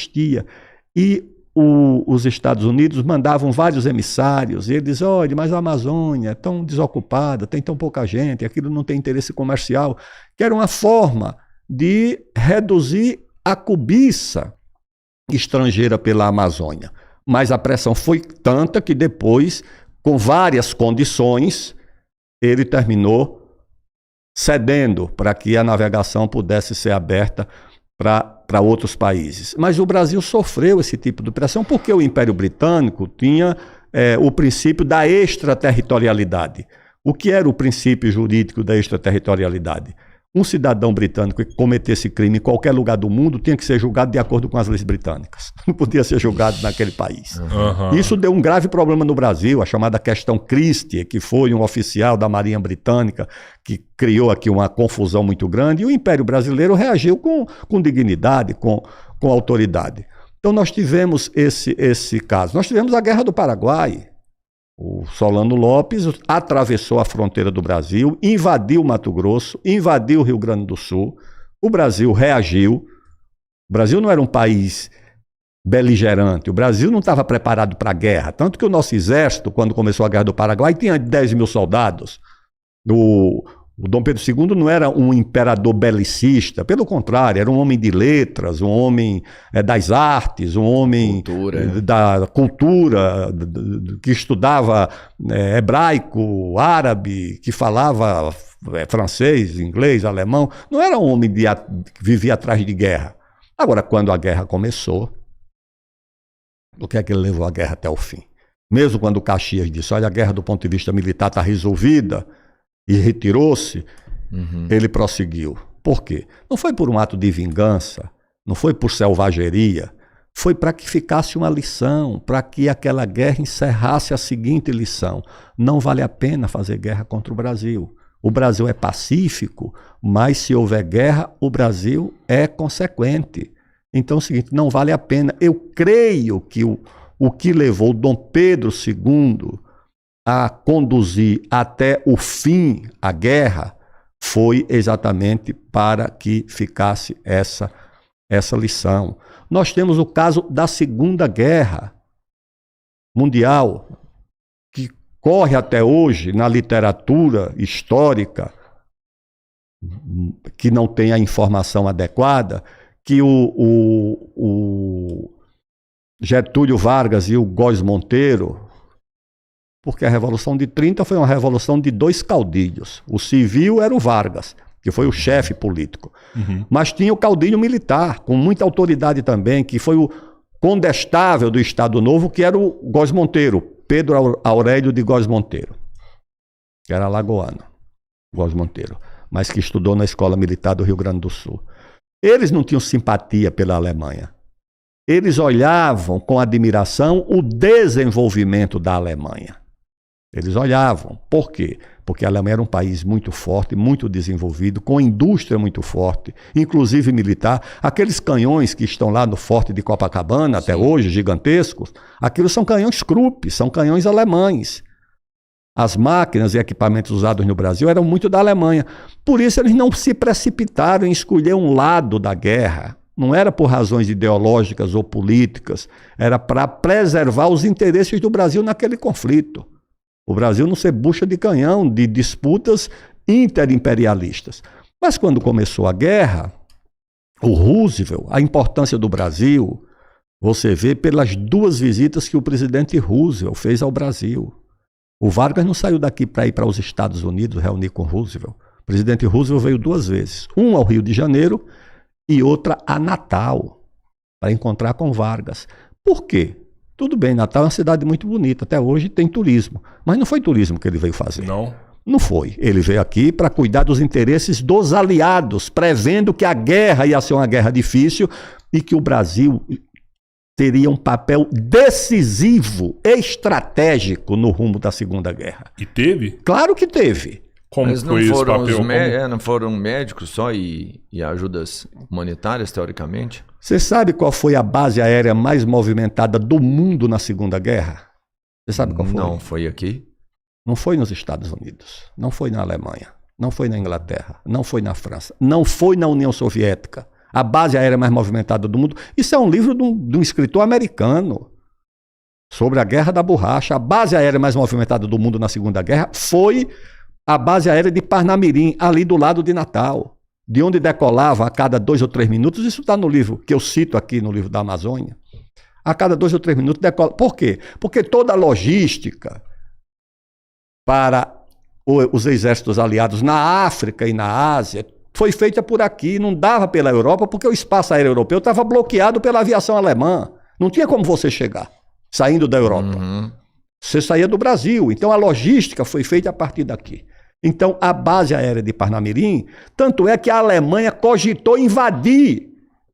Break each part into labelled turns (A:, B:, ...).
A: existia. E os Estados Unidos mandavam vários emissários, e eles diziam, olha, mas a Amazônia é tão desocupada, tem tão pouca gente, aquilo não tem interesse comercial, que era uma forma de reduzir a cobiça estrangeira pela Amazônia. Mas a pressão foi tanta que depois, com várias condições, ele terminou cedendo para que a navegação pudesse ser aberta para outros países. Mas o Brasil sofreu esse tipo de pressão porque o Império Britânico tinha o princípio da extraterritorialidade. O que era o princípio jurídico da extraterritorialidade? Um cidadão britânico que cometesse crime em qualquer lugar do mundo tinha que ser julgado de acordo com as leis britânicas. Não podia ser julgado naquele país. Uhum. Isso deu um grave problema no Brasil, a chamada questão Christie, que foi um oficial da Marinha Britânica que criou aqui uma confusão muito grande, e o Império Brasileiro reagiu com dignidade, com autoridade. Então nós tivemos esse caso. Nós tivemos a Guerra do Paraguai. O Solano Lopes atravessou a fronteira do Brasil, invadiu Mato Grosso, invadiu o Rio Grande do Sul. O Brasil reagiu. O Brasil não era um país beligerante. O Brasil não estava preparado para a guerra. Tanto que o nosso exército, quando começou a Guerra do Paraguai, tinha 10 mil soldados. O Dom Pedro II não era um imperador belicista, pelo contrário, era um homem de letras, um homem das artes, um homem da cultura, que estudava hebraico, árabe, que falava francês, inglês, alemão. Não era um homem que vivia atrás de guerra. Agora, quando a guerra começou, o que é que ele levou a guerra até o fim? Mesmo quando Caxias disse, olha, a guerra do ponto de vista militar está resolvida, e retirou-se, ele prosseguiu. Por quê? Não foi por um ato de vingança, não foi por selvageria, foi para que ficasse uma lição, para que aquela guerra encerrasse a seguinte lição: não vale a pena fazer guerra contra o Brasil. O Brasil é pacífico, mas se houver guerra, o Brasil é consequente. Então é o seguinte, não vale a pena. Eu creio que o que levou Dom Pedro II a conduzir até o fim a guerra foi exatamente para que ficasse essa lição. Nós temos o caso da Segunda Guerra Mundial, que corre até hoje na literatura histórica, que não tem a informação adequada, que o Getúlio Vargas e o Góes Monteiro, porque a Revolução de 30 foi uma revolução de dois caudilhos. O civil era o Vargas, que foi o chefe político. Mas tinha o caudilho militar, com muita autoridade também, que foi o condestável do Estado Novo, que era o Góes Monteiro, Pedro Aurélio de Góes Monteiro, que era alagoano, Góes Monteiro, mas que estudou na Escola Militar do Rio Grande do Sul. Eles não tinham simpatia pela Alemanha. Eles olhavam com admiração o desenvolvimento da Alemanha. Eles olhavam. Por quê? Porque a Alemanha era um país muito forte, muito desenvolvido, com indústria muito forte, inclusive militar. Aqueles canhões que estão lá no Forte de Copacabana, até hoje, gigantescos, aquilo são canhões Krupp, são canhões alemães. As máquinas e equipamentos usados no Brasil eram muito da Alemanha. Por isso eles não se precipitaram em escolher um lado da guerra. Não era por razões ideológicas ou políticas, era para preservar os interesses do Brasil naquele conflito. O Brasil não ser bucha de canhão de disputas interimperialistas. Mas quando começou a guerra, o Roosevelt, a importância do Brasil, você vê pelas duas visitas que o presidente Roosevelt fez ao Brasil. O Vargas não saiu daqui para ir para os Estados Unidos reunir com Roosevelt. O presidente Roosevelt veio duas vezes, uma ao Rio de Janeiro e outra a Natal, para encontrar com Vargas. Por quê? Tudo bem, Natal é uma cidade muito bonita, até hoje tem turismo, mas não foi turismo que ele veio fazer. Não foi. Ele veio aqui para cuidar dos interesses dos aliados, prevendo que a guerra ia ser uma guerra difícil e que o Brasil teria um papel decisivo, estratégico no rumo da Segunda Guerra.
B: E teve?
A: Claro que teve.
C: Mas não foram, não foram médicos só e ajudas humanitárias, teoricamente?
A: Você sabe qual foi a base aérea mais movimentada do mundo na Segunda Guerra? Você sabe qual foi?
C: Não foi aqui?
A: Não foi nos Estados Unidos, não foi na Alemanha, não foi na Inglaterra, não foi na França, não foi na União Soviética. A base aérea mais movimentada do mundo. Isso é um livro de um escritor americano sobre a Guerra da Borracha. A base aérea mais movimentada do mundo na Segunda Guerra foi a base aérea de Parnamirim, ali do lado de Natal, de onde decolava a cada 2 ou 3 minutos. Isso está no livro que eu cito aqui, no livro da Amazônia. A cada 2 ou 3 minutos decola. Por quê? Porque toda a logística para os exércitos aliados na África e na Ásia foi feita por aqui, não dava pela Europa, porque o espaço aéreo europeu estava bloqueado pela aviação alemã. Não tinha como você chegar, saindo da Europa. Você saía do Brasil. Então a logística foi feita a partir daqui. Então a base aérea de Parnamirim, tanto é que a Alemanha cogitou invadir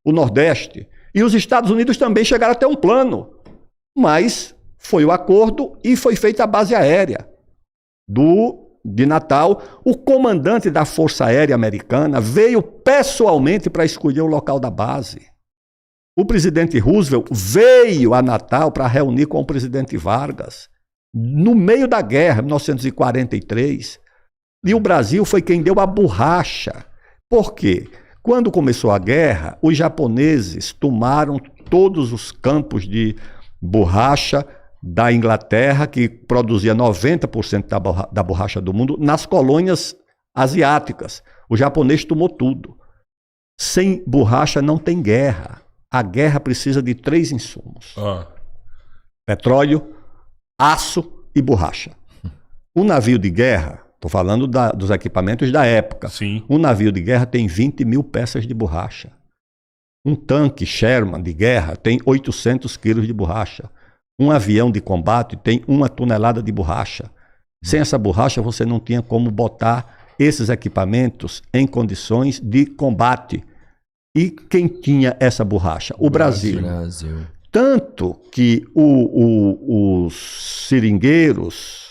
A: o Nordeste. E os Estados Unidos também chegaram a ter um plano. Mas foi o acordo e foi feita a base aérea de Natal. O comandante da Força Aérea Americana veio pessoalmente para escolher o local da base. O presidente Roosevelt veio a Natal para reunir com o presidente Vargas, no meio da guerra, 1943. E o Brasil foi quem deu a borracha. Por quê? Quando começou a guerra, os japoneses tomaram todos os campos de borracha da Inglaterra, que produzia 90% da borracha do mundo, nas colônias asiáticas. O japonês tomou tudo. Sem borracha não tem guerra. A guerra precisa de 3 insumos: petróleo, aço e borracha. Um navio de guerra, estou falando dos equipamentos da época,
B: Sim.
A: Um navio de guerra tem 20 mil peças de borracha. Um tanque Sherman de guerra tem 800 quilos de borracha. Um avião de combate tem 1 tonelada de borracha. Sem essa borracha, você não tinha como botar esses equipamentos em condições de combate. E quem tinha essa borracha? O Brasil. Tanto que os seringueiros,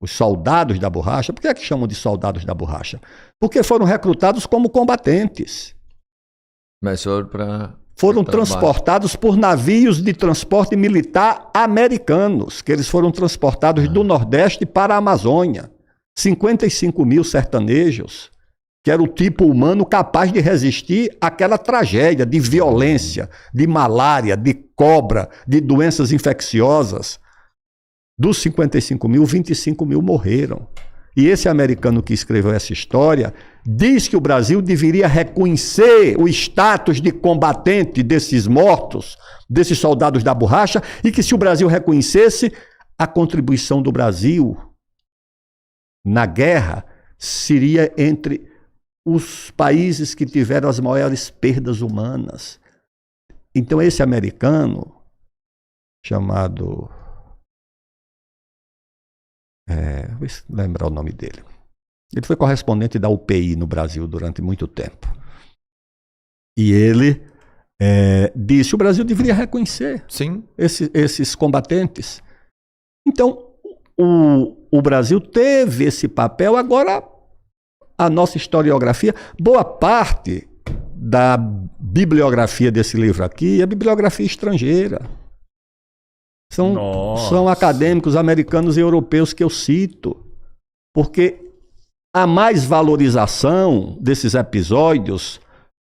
A: os soldados da borracha, por que é que chamam de soldados da borracha? Porque foram recrutados como combatentes.
C: Mas
A: foram transportados por navios de transporte militar americanos, que eles foram transportados do Nordeste para a Amazônia. 55 mil sertanejos, que era o tipo humano capaz de resistir àquela tragédia de violência, de malária, de cobra, de doenças infecciosas. Dos 55 mil, 25 mil morreram. E esse americano que escreveu essa história diz que o Brasil deveria reconhecer o status de combatente desses mortos, desses soldados da borracha, e que se o Brasil reconhecesse, a contribuição do Brasil na guerra seria entre os países que tiveram as maiores perdas humanas. Então esse americano, chamado... vou lembrar o nome dele. Ele foi correspondente da UPI no Brasil durante muito tempo. E ele disse que o Brasil deveria reconhecer esses combatentes. Então, o Brasil teve esse papel. Agora, a nossa historiografia, boa parte da bibliografia desse livro aqui é bibliografia estrangeira. São acadêmicos americanos e europeus que eu cito, porque há mais valorização desses episódios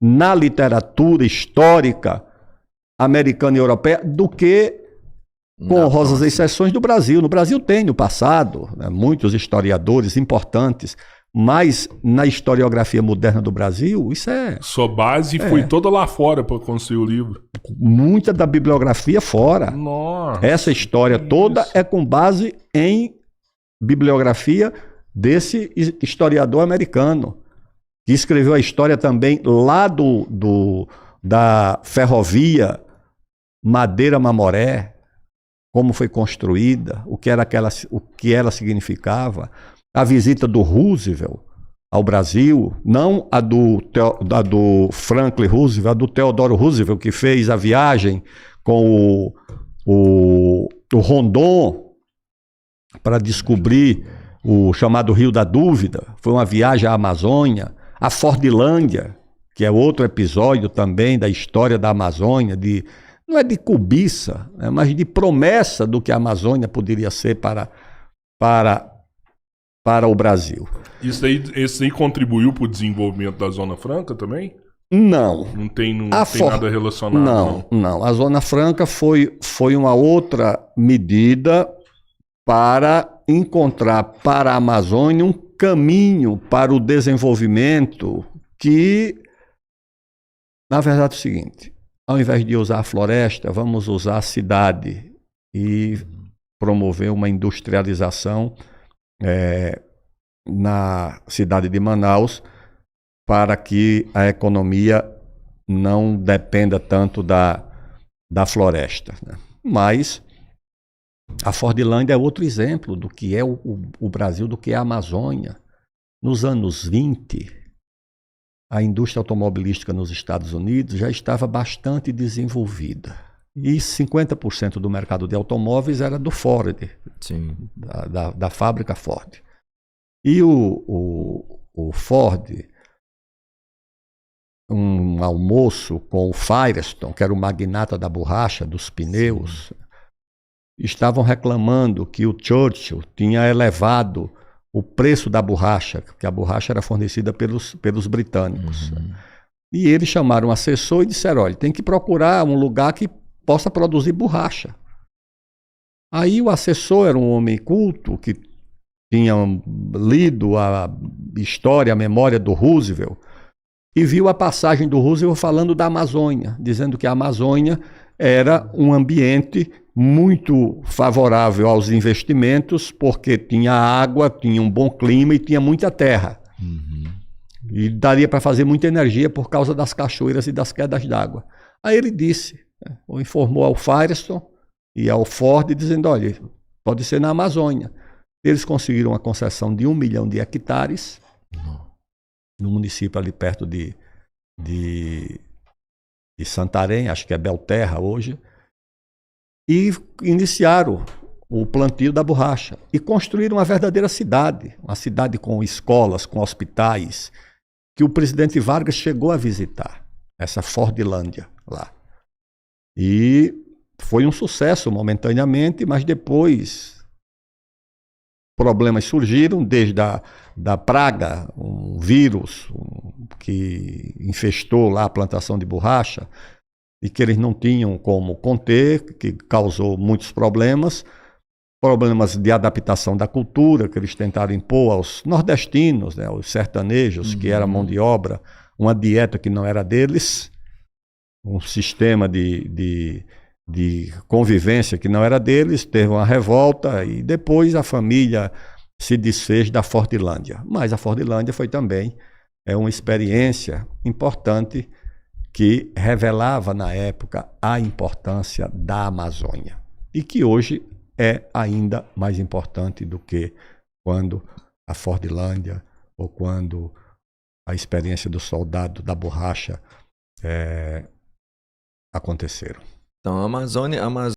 A: na literatura histórica americana e europeia do que, com honrosas exceções, do Brasil. No Brasil tem, no passado, muitos historiadores importantes, mas na historiografia moderna do Brasil, isso é...
B: Sua base foi toda lá fora para construir o livro.
A: Muita da bibliografia fora.
B: Nossa,
A: essa história toda é com base em bibliografia desse historiador americano, que escreveu a história também lá da ferrovia Madeira-Mamoré, como foi construída, o que ela significava. A visita do Roosevelt ao Brasil, não a do Franklin Roosevelt, a do Theodore Roosevelt, que fez a viagem com o Rondon para descobrir o chamado Rio da Dúvida. Foi uma viagem à Amazônia. A Fordlândia, que é outro episódio também da história da Amazônia, não é de cobiça, mas de promessa do que a Amazônia poderia ser para o Brasil.
B: Isso aí contribuiu para o desenvolvimento da Zona Franca também?
A: Não.
B: Não tem nada relacionado.
A: Não. A Zona Franca foi uma outra medida para encontrar para a Amazônia um caminho para o desenvolvimento que, na verdade, é o seguinte: ao invés de usar a floresta, vamos usar a cidade e promover uma industrialização na cidade de Manaus, para que a economia não dependa tanto da floresta, né? Mas a Fordlândia é outro exemplo do que é o Brasil, do que é a Amazônia. Nos anos 20, a indústria automobilística nos Estados Unidos já estava bastante desenvolvida. E 50% do mercado de automóveis era do Ford,
C: sim,
A: da fábrica Ford. E o Ford, um almoço com o Firestone, que era o magnata da borracha, dos pneus, sim, estavam reclamando que o Churchill tinha elevado o preço da borracha, que a borracha era fornecida pelos britânicos. Uhum. E eles chamaram um assessor e disseram: olha, tem que procurar um lugar que possa produzir borracha. Aí o assessor era um homem culto, que tinha lido a história, a memória do Roosevelt, e viu a passagem do Roosevelt falando da Amazônia, dizendo que a Amazônia era um ambiente muito favorável aos investimentos, porque tinha água, tinha um bom clima e tinha muita terra. Uhum. E daria para fazer muita energia por causa das cachoeiras e das quedas d'água. Aí ele disse, ou informou ao Firestone e ao Ford, dizendo: olha, pode ser na Amazônia. Eles conseguiram uma concessão de 1 milhão de hectares, no município ali perto de Santarém, acho que é Belterra hoje, e iniciaram o plantio da borracha e construíram uma verdadeira cidade, uma cidade com escolas, com hospitais, que o presidente Vargas chegou a visitar, essa Fordlândia lá. E foi um sucesso momentaneamente, mas depois problemas surgiram, desde da praga, um vírus que infestou lá a plantação de borracha e que eles não tinham como conter, que causou muitos problemas de adaptação da cultura que eles tentaram impor aos nordestinos, né, aos sertanejos, que era mão de obra, uma dieta que não era deles, um sistema de convivência que não era deles, teve uma revolta e depois a família se desfez da Fordlândia. Mas a Fordlândia foi também uma experiência importante que revelava na época a importância da Amazônia e que hoje é ainda mais importante do que quando a Fordlândia ou quando a experiência do soldado da borracha aconteceram.
C: Então, a Amazônia